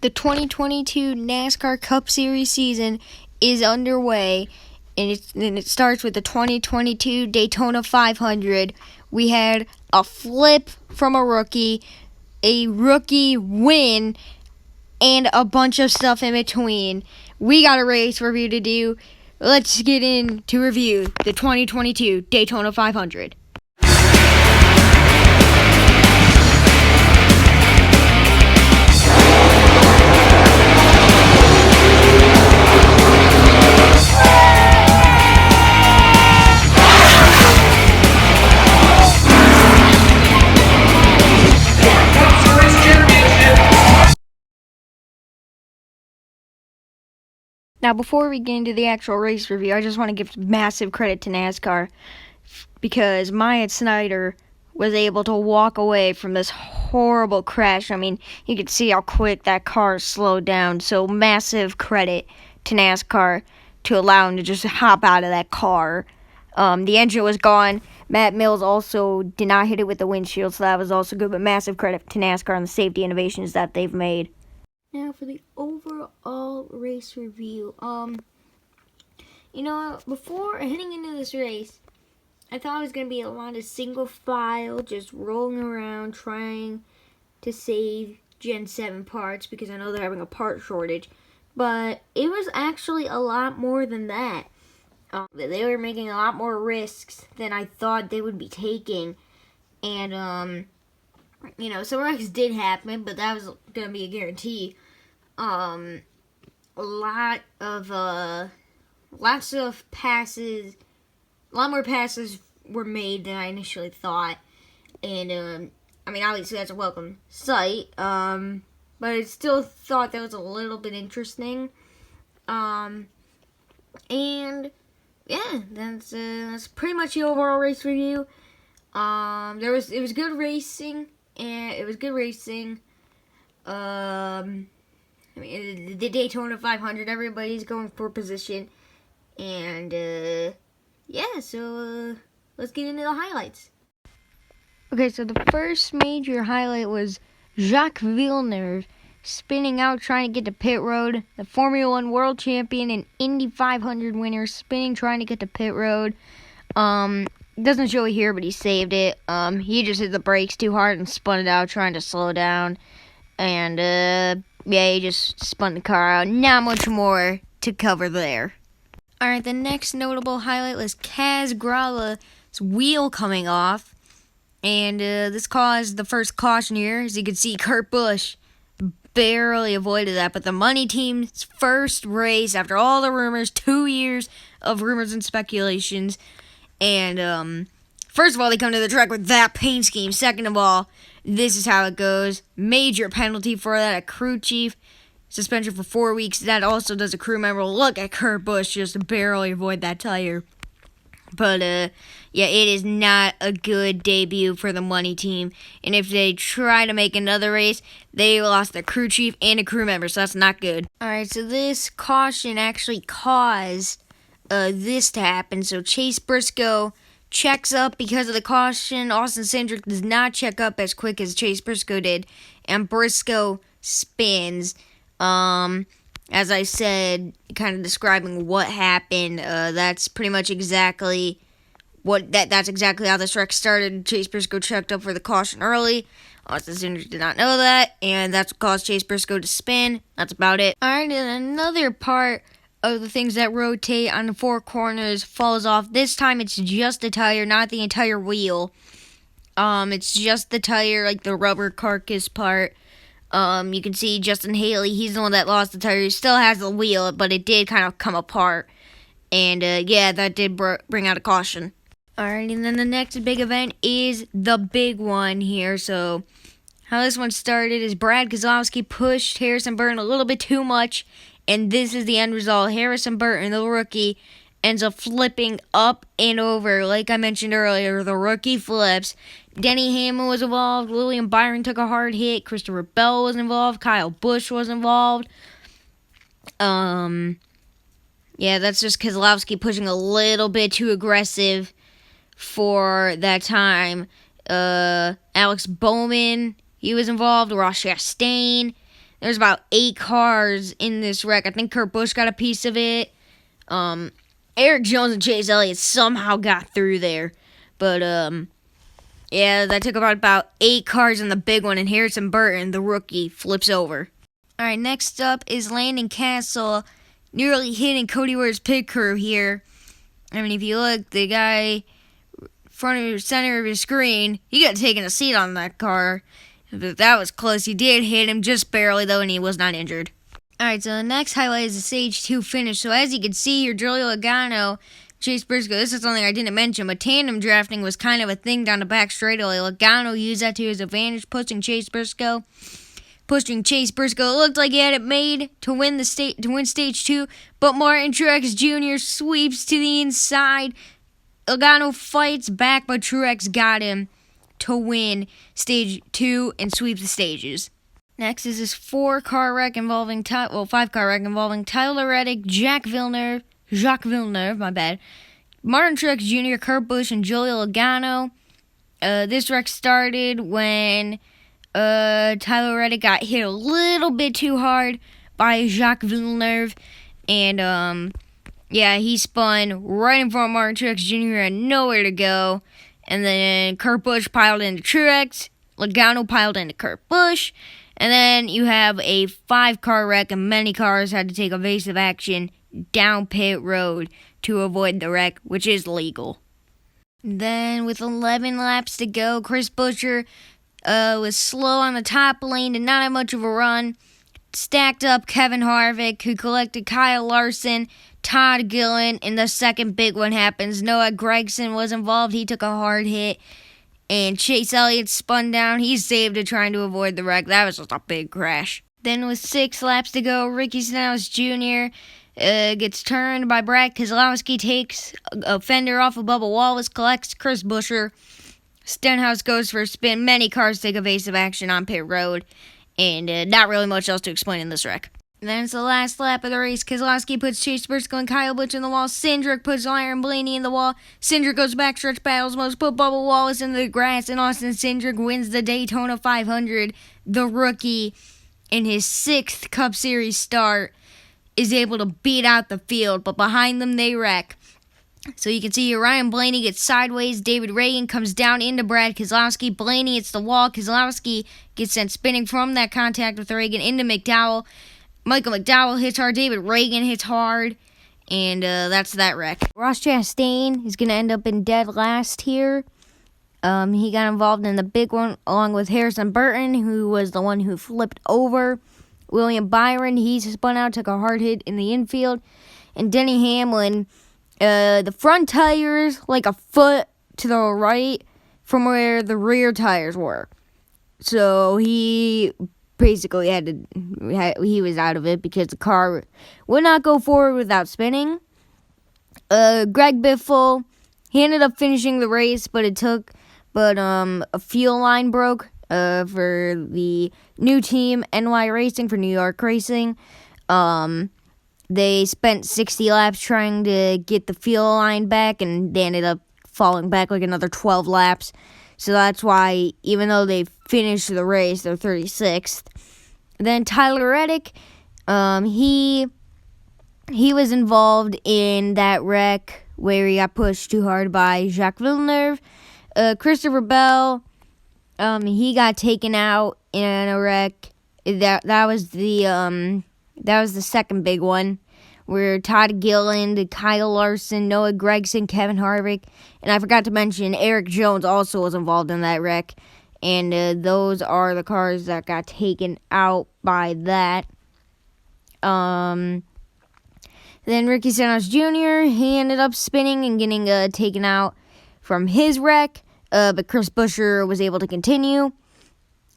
The 2022 NASCAR Cup Series season is underway, and it starts with the 2022 Daytona 500. We had a flip from a rookie win, and a bunch of stuff in between. We got a race review to do. Let's get into review the 2022 Daytona 500. Now, before we get into the actual race review, I just want to give massive credit to NASCAR because Myatt Snyder was able to walk away from this horrible crash. I mean, you could see how quick that car slowed down. So massive credit to NASCAR to allow him to just hop out of that car. The engine was gone. Matt Mills also did not hit it with the windshield, so that was also good. But massive credit to NASCAR on the safety innovations that they've made. Now for the overall race review. Before heading into this race, I thought it was going to be a lot of single file, just rolling around trying to save Gen 7 parts because I know they're having a part shortage. But it was actually a lot more than that. They were making a lot more risks than I thought they would be taking. And, some wrecks did happen, but that was going to be a guarantee. Lots of passes, a lot more passes were made than I initially thought. And, obviously that's a welcome sight. But I still thought that was a little bit interesting. And, yeah, that's pretty much the overall race review. It was good racing, the Daytona 500, everybody's going for position, and, so let's get into the highlights. Okay, so the first major highlight was Jacques Vilner spinning out trying to get to pit road. The Formula 1 world champion and Indy 500 winner spinning trying to get to pit road. Doesn't show it here, but he saved it. He just hit the brakes too hard and spun it out trying to slow down. And, he just spun the car out. Not much more to cover there. Alright, the next notable highlight was Kaz Grala's wheel coming off. And this caused the first caution here. As you can see, Kurt Busch barely avoided that. But the money team's first race after all the rumors, 2 years of rumors and speculations. And first of all, they come to the track with that paint scheme. Second of all, this is how it goes. Major penalty for that. A crew chief suspension for 4 weeks. That also does a crew member. Look at Kurt Busch just barely avoid that tire. But, it is not a good debut for the money team. And if they try to make another race, they lost their crew chief and a crew member, so that's not good. Alright, so this caution actually caused this to happen. So Chase Briscoe checks up because of the caution. Austin Cindric does not check up as quick as Chase Briscoe did. And Briscoe spins. As I said, kind of describing what happened, that's pretty much exactly that's exactly how this wreck started. Chase Briscoe checked up for the caution early. Austin Cindric did not know that, and that's what caused Chase Briscoe to spin. That's about it. Alright, and another part of the things that rotate on the four corners falls off. This time it's just the tire, not the entire wheel. It's just the tire, like the rubber carcass part. You can see Justin Haley, he's the one that lost the tire. He still has the wheel, but it did kind of come apart. And, that did bring out a caution. Alright, and then the next big event is the big one here. So, how this one started is Brad Keselowski pushed Harrison Burton a little bit too much. And this is the end result. Harrison Burton, the rookie, ends up flipping up and over. Like I mentioned earlier, the rookie flips. Denny Hamlin was involved. William Byron took a hard hit. Christopher Bell was involved. Kyle Busch was involved. That's just Keselowski pushing a little bit too aggressive for that time. Alex Bowman, he was involved. Ross Chastain. There's about 8 cars in this wreck. I think Kurt Busch got a piece of it. Eric Jones and Chase Elliott somehow got through there. But, yeah, that took about 8 cars in the big one, and Harrison Burton, the rookie, flips over. Alright, next up is Landon Castle, nearly hitting Cody Ware's pit crew here. I mean, if you look, the guy front of the center of your screen, he got taken a seat on that car. But that was close. He did hit him just barely, though, and he was not injured. Alright, so the next highlight is the Stage 2 finish. So as you can see here, Joey Logano, Chase Briscoe, this is something I didn't mention, but tandem drafting was kind of a thing down the back straightaway. Logano used that to his advantage, pushing Chase Briscoe. It looked like he had it made to win Stage 2, but Martin Truex Jr. sweeps to the inside. Logano fights back, but Truex got him to win Stage 2 and sweep the stages. Next is this 5-car wreck involving Tyler Reddick, Jacques Vilner, Martin Truex Jr., Kurt Busch, and Joey Logano. This wreck started when Tyler Reddick got hit a little bit too hard by Jacques Villeneuve, and he spun right in front of Martin Truex Jr. had nowhere to go, and then Kurt Busch piled into Truex, Logano piled into Kurt Busch, and then you have a 5-car wreck, and many cars had to take evasive action down pit road to avoid the wreck, which is legal. Then, with 11 laps to go, Chris Buescher was slow on the top lane and not have much of a run. Stacked up Kevin Harvick, who collected Kyle Larson, Todd Gillen, and the second big one happens. Noah Gragson was involved. He took a hard hit. And Chase Elliott spun down. He saved it trying to avoid the wreck. That was just a big crash. Then with 6 laps to go, Ricky Stenhouse Jr. Gets turned by Brad Keselowski, takes a fender off of Bubba Wallace, collects Chris Buescher. Stenhouse goes for a spin. Many cars take evasive action on pit road. And not really much else to explain in this wreck. Then it's the last lap of the race. Keselowski puts Chase Briscoe and Kyle Busch in the wall. Cindric puts Aaron Blaney in the wall. Cindric goes backstretch battles mode, put Bubba Wallace in the grass, and Austin Cindric wins the Daytona 500. The rookie, in his 6th Cup Series start, is able to beat out the field, but behind them they wreck. So you can see here, Ryan Blaney gets sideways. David Reagan comes down into Brad Keselowski. Blaney hits the wall. Keselowski gets sent spinning from that contact with Reagan into McDowell. Michael McDowell hits hard. David Reagan hits hard. And that's that wreck. Ross Chastain is going to end up in dead last here. He got involved in the big one along with Harrison Burton, who was the one who flipped over. William Byron, he spun out, took a hard hit in the infield. And Denny Hamlin, the front tires like a foot to the right from where the rear tires were. So he basically he was out of it because the car would not go forward without spinning. Greg Biffle, he ended up finishing the race, but a fuel line broke for the new team, NY Racing, for New York Racing. They spent 60 laps trying to get the fuel line back, and they ended up falling back like another 12 laps. So that's why, even though they finished the race, they're 36th. Then Tyler Reddick, he was involved in that wreck where he got pushed too hard by Jacques Villeneuve. Christopher Bell, he got taken out in a wreck. That was the second big one, where Todd Gilliland, Kyle Larson, Noah Gragson, Kevin Harvick, and I forgot to mention Eric Jones also was involved in that wreck. And those are the cars that got taken out by that. Then Ricky Stenhouse Jr., he ended up spinning and getting taken out from his wreck. But Chris Buescher was able to continue.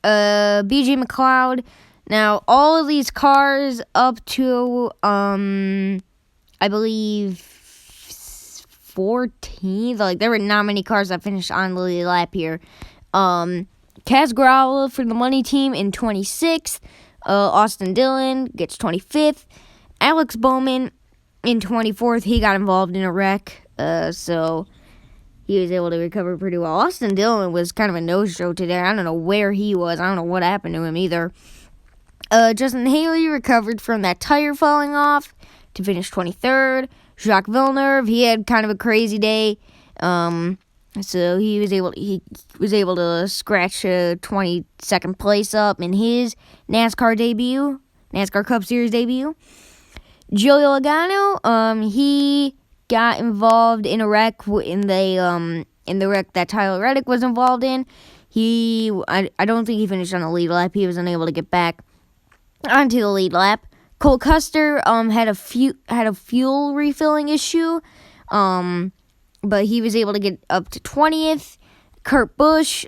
BJ McLeod. Now, all of these cars up to, I believe, 14th. Like, there were not many cars that finished on the lead lap here. Kaz Grala for the money team in 26th. Austin Dillon gets 25th. Alex Bowman in 24th. He got involved in a wreck, so he was able to recover pretty well. Austin Dillon was kind of a no-show today. I don't know where he was. I don't know what happened to him either. Justin Haley recovered from that tire falling off to finish 23rd. Jacques Vilner, he had kind of a crazy day. So he was able to scratch a 22nd place up in his NASCAR Cup Series debut. Joey Logano, he got involved in a wreck in the wreck that Tyler Reddick was involved in. I don't think he finished on the lead lap. He was unable to get back onto the lead lap. Cole Custer had a fuel refilling issue, but he was able to get up to 20th. Kurt Busch,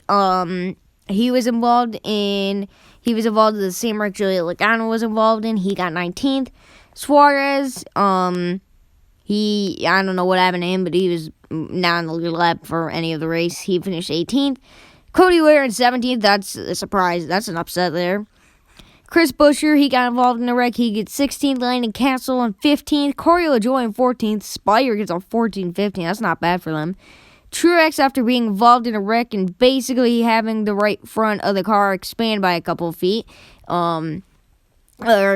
he was involved in the same wreck Joey Logano was involved in. He got 19th. Suarez, I don't know what happened to him, but he was not on the lead lap for any of the race. He finished 18th. Cody Ware in 17th. That's a surprise. That's an upset there. Chris Buescher, he got involved in the wreck. He gets 16th. Landon Castle on 15th. Corey LaJoie on 14th. Spire gets on 14, 15. That's not bad for them. Truex, after being involved in a wreck and basically having the right front of the car expand by a couple of feet, or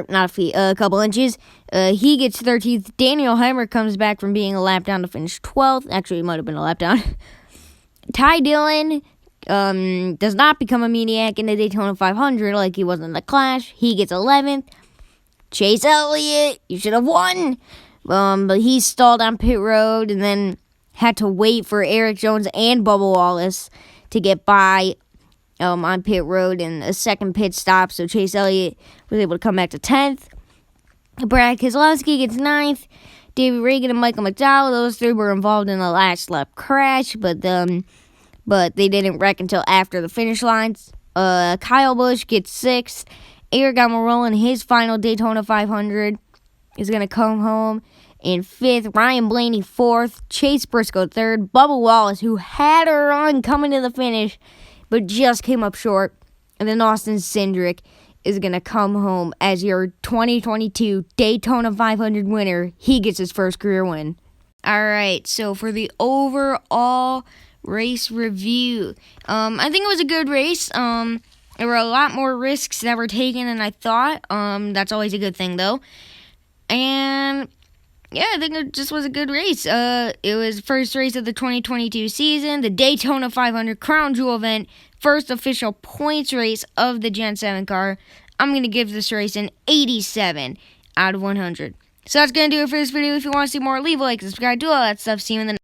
not a feet, a couple inches, he gets 13th. Daniel Hemrick comes back from being a lap down to finish 12th. Actually, it might have been a lap down. Ty Dillon does not become a maniac in the Daytona 500 like he was in the Clash. He gets 11th. Chase Elliott, you should have won. But he stalled on pit road and then had to wait for Eric Jones and Bubba Wallace to get by on pit road in a second pit stop. So Chase Elliott was able to come back to 10th. Brad Keselowski gets 9th. David Reagan and Michael McDowell, those three were involved in the last lap crash, but they didn't wreck until after the finish lines. Kyle Busch gets 6th. Eric Almirola in his final Daytona 500 is going to come home in 5th. Ryan Blaney 4th. Chase Briscoe 3rd. Bubba Wallace, who had a run coming to the finish, but just came up short. And then Austin Cindric is going to come home as your 2022 Daytona 500 winner. He gets his first career win. All right, so for the overall race review, I think it was a good race. There were a lot more risks that were taken than I thought. That's always a good thing, though. And yeah, I think it just was a good race. It was first race of the 2022 season, the Daytona 500 Crown Jewel event, first official points race of the Gen 7 car. I'm going to give this race an 87 out of 100. So that's going to do it for this video. If you want to see more, leave a like, subscribe, do all that stuff. See you in the next